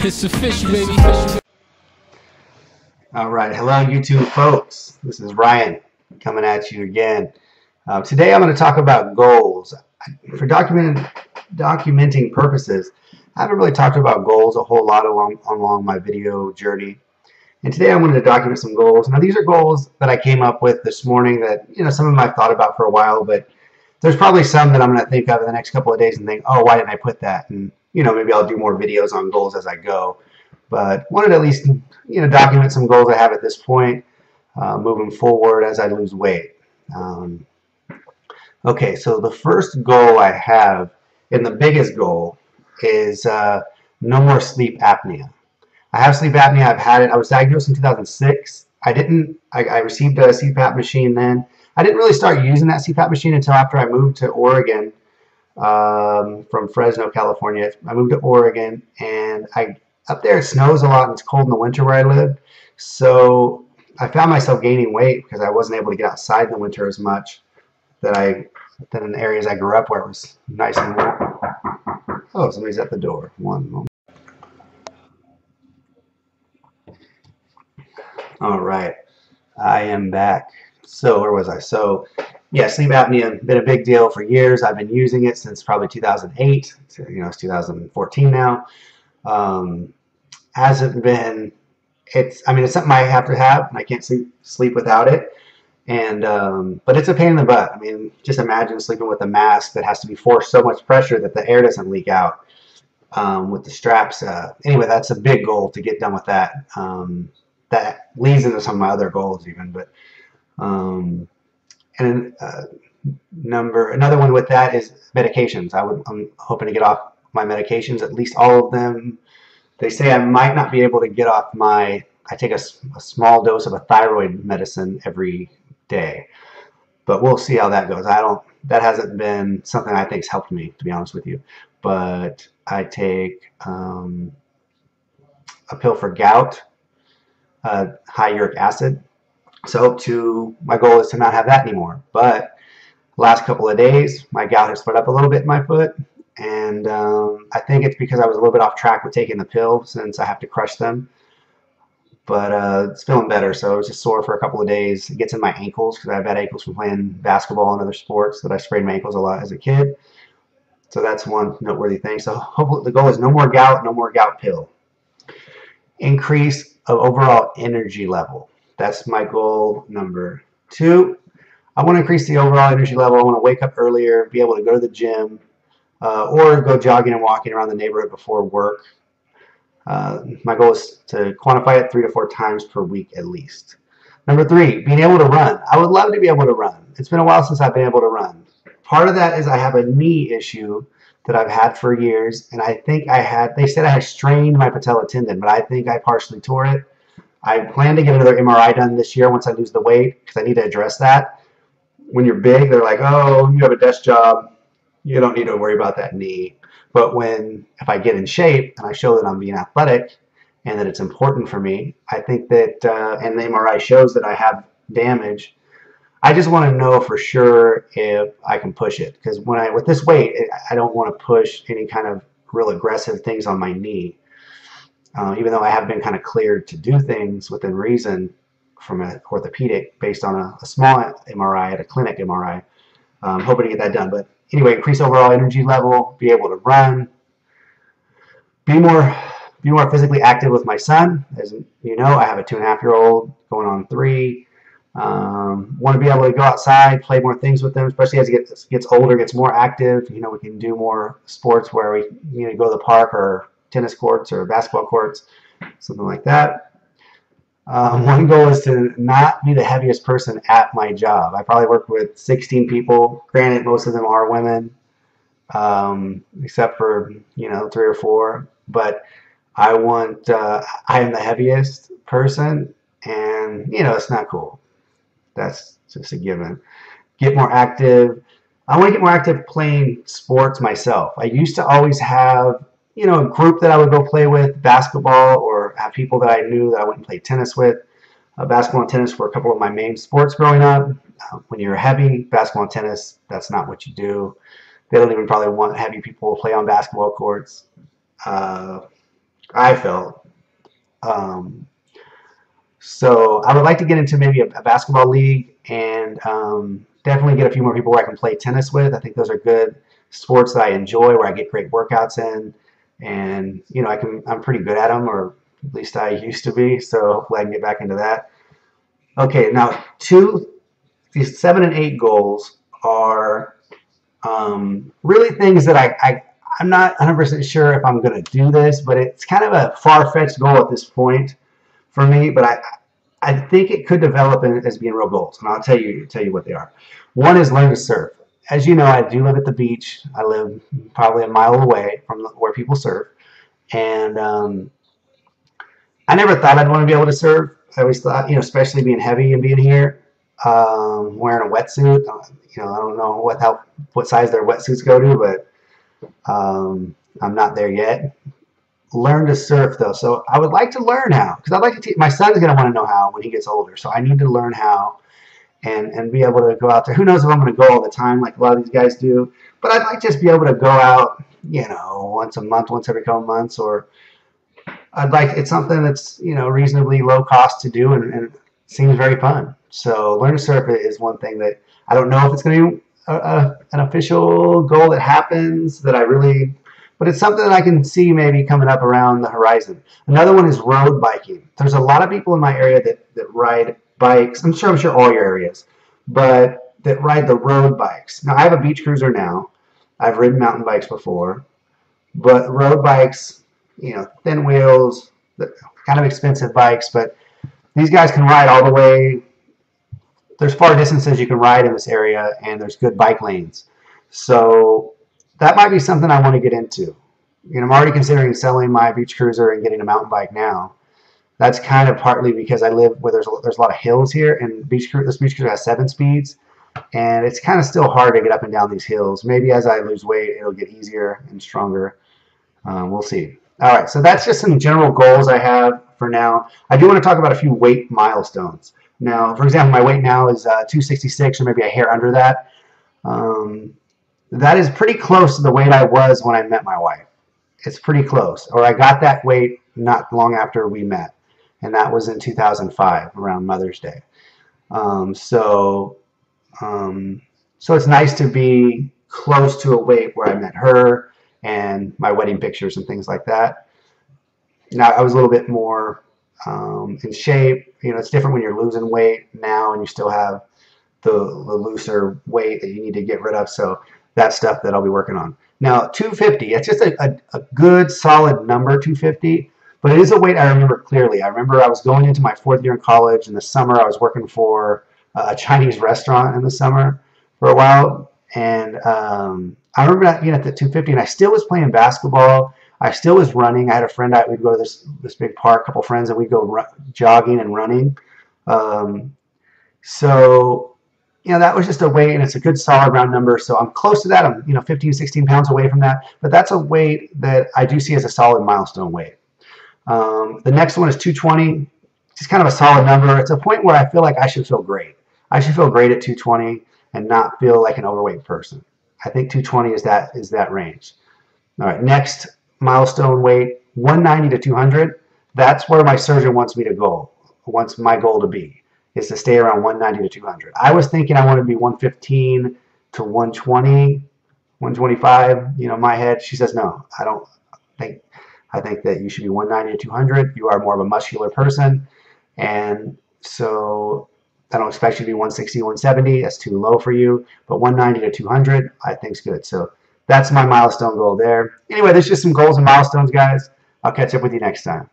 It's official, baby. All right, hello YouTube folks. This is Ryan coming at you again. Today I'm going to talk about goals. For documenting purposes, I haven't really talked about goals a whole lot along my video journey. And today I'm going to document some goals. Now these are goals that I came up with this morning that, some of them I've thought about for a while, but there's probably some that I'm going to think of in the next couple of days and think, oh, why didn't I put that? And, maybe I'll do more videos on goals as I go. But wanted to at least, document some goals I have at this point, moving forward as I lose weight. Okay, so the first goal I have, and the biggest goal, is no more sleep apnea. I have sleep apnea. I've had it. I was diagnosed in 2006. I received a CPAP machine then. I didn't really start using that CPAP machine until after I moved to Oregon from Fresno, California. I moved to Oregon, and up there it snows a lot and it's cold in the winter where I live. So I found myself gaining weight because I wasn't able to get outside in the winter as much than in the areas I grew up where it was nice and warm. Oh, somebody's at the door. One moment. All right, I am back. So where was I? So yeah, sleep apnea been a big deal for years. I've been using it since probably 2008. So, it's 2014 now. Hasn't been. It's something I have to have, and I can't sleep without it. And but it's a pain in the butt. Just imagine sleeping with a mask that has to be forced so much pressure that the air doesn't leak out with the straps. Anyway, that's a big goal to get done with that. That leads into some of my other goals even. But another one with that is medications. I'm hoping to get off my medications, at least all of them. They say I might not be able to get off I take a small dose of a thyroid medicine every day, but we'll see how that goes. That hasn't been something I think's helped me, to be honest with you. But I take a pill for gout, high uric acid. So my goal is to not have that anymore. But last couple of days, my gout has flared up a little bit in my foot. And I think it's because I was a little bit off track with taking the pill since I have to crush them. But it's feeling better, so I was just sore for a couple of days. It gets in my ankles because I have bad ankles from playing basketball and other sports that I sprayed my ankles a lot as a kid. So that's one noteworthy thing. So hopefully the goal is no more gout pill. Increase of overall energy level. That's my goal number 2. I want to increase the overall energy level. I want to wake up earlier, be able to go to the gym, or go jogging and walking around the neighborhood before work. My goal is to quantify it 3 to 4 times per week at least. Number 3, being able to run. I would love to be able to run. It's been a while since I've been able to run. Part of that is I have a knee issue that I've had for years, and I think they said I had strained my patella tendon, but I think I partially tore it. I plan to get another MRI done this year once I lose the weight because I need to address that. When you're big, they're like, oh, you have a desk job. You don't need to worry about that knee. But if I get in shape and I show that I'm being athletic and that it's important for me, I think that, and the MRI shows that I have damage, I just want to know for sure if I can push it. Because with this weight, I don't want to push any kind of real aggressive things on my knee. Even though I have been kind of cleared to do things within reason from an orthopedic based on a small MRI at a clinic MRI. Hoping to get that done. But anyway, increase overall energy level, be able to run, be more physically active with my son. As you know, I have a 2.5-year-old going on 3. Want to be able to go outside, play more things with him, especially as he gets older, gets more active. We can do more sports where we go to the park or tennis courts or basketball courts, something like that. One goal is to not be the heaviest person at my job. I probably work with 16 people. Granted, most of them are women, except for 3 or 4. But I am the heaviest person, and it's not cool. That's just a given. Get more active. I want to get more active playing sports myself. I used to always have a group that I would go play with, basketball, or have people that I knew that I went and played tennis with. Basketball and tennis were a couple of my main sports growing up. When you're heavy, basketball and tennis, that's not what you do. They don't even probably want heavy people to play on basketball courts. I felt. Um, so I would like to get into maybe a basketball league and definitely get a few more people where I can play tennis with. I think those are good sports that I enjoy, where I get great workouts in, and you know I'm pretty good at them, or at least I used to be. So hopefully I can get back into that. Okay, now these 7 and 8 goals are really things that I'm not 100% sure if I'm going to do this, but it's kind of a far-fetched goal at this point for me. But I think it could develop as being real goals, and I'll tell you what they are. One is learn to surf. As you know, I do live at the beach. I live probably a mile away from where people surf, and I never thought I'd want to be able to surf. I always thought, you know, especially being heavy and being here, wearing a wetsuit. You know, I don't know what size their wetsuits go to, but I'm not there yet. Learn to surf though, so I would like to learn how, because I'd like to teach. My son's gonna want to know how when he gets older, so I need to learn how and be able to go out there. Who knows if I'm going to go all the time like a lot of these guys do, but I'd like to just be able to go out, you know, once a month, once every couple months, or it's something that's, you know, reasonably low cost to do and seems very fun. So learn to surf is one thing that I don't know if it's going to be an official goal that happens that I really, but it's something that I can see maybe coming up around the horizon. Another one is road biking. There's a lot of people in my area that ride bikes. I'm sure all your areas, but that ride the road bikes. Now I have a beach cruiser now. I've ridden mountain bikes before, but road bikes, you know, thin wheels, kind of expensive bikes, but these guys can ride all the way. There's far distances you can ride in this area, and there's good bike lanes. So that might be something I want to get into. You know, I'm already considering selling my beach cruiser and getting a mountain bike now. That's kind of partly because I live where there's a lot of hills here, and this beach cruiser has 7 speeds, and it's kind of still hard to get up and down these hills. Maybe as I lose weight, it'll get easier and stronger. We'll see. All right, so that's just some general goals I have for now. I do want to talk about a few weight milestones. Now, for example, my weight now is 266, or maybe a hair under that. That is pretty close to the weight I was when I met my wife. It's pretty close. Or I got that weight not long after we met, and that was in 2005, around Mother's Day. So it's nice to be close to a weight where I met her and my wedding pictures and things like that. Now, I was a little bit more in shape. You know, it's different when you're losing weight now and you still have the looser weight that you need to get rid of. So that's stuff that I'll be working on. Now, 250, it's just a good, solid number, 250, but it is a weight I remember clearly. I remember I was going into my 4th year in college. In the summer, I was working for a Chinese restaurant in the summer for a while, and I remember being at the 250, and I still was playing basketball. I still was running. I had a friend, we'd go to this big park, a couple friends, and we'd go jogging and running. So, you know, that was just a weight, and it's a good solid round number. So I'm close to that. I'm, you know, 15, 16 pounds away from that. But that's a weight that I do see as a solid milestone weight. The next one is 220. It's kind of a solid number. It's a point where I feel like I should feel great. I should feel great at 220 and not feel like an overweight person. I think 220 is that range. All right, next milestone weight, 190 to 200. That's where my surgeon wants me to go, wants my goal to be, is to stay around 190 to 200. I was thinking I wanted to be 115 to 120, 125. You know, my head, she says, no, I think that you should be 190 to 200. You are more of a muscular person. And so I don't expect you to be 160, 170. That's too low for you. But 190 to 200, I think is good. So that's my milestone goal there. Anyway, there's just some goals and milestones, guys. I'll catch up with you next time.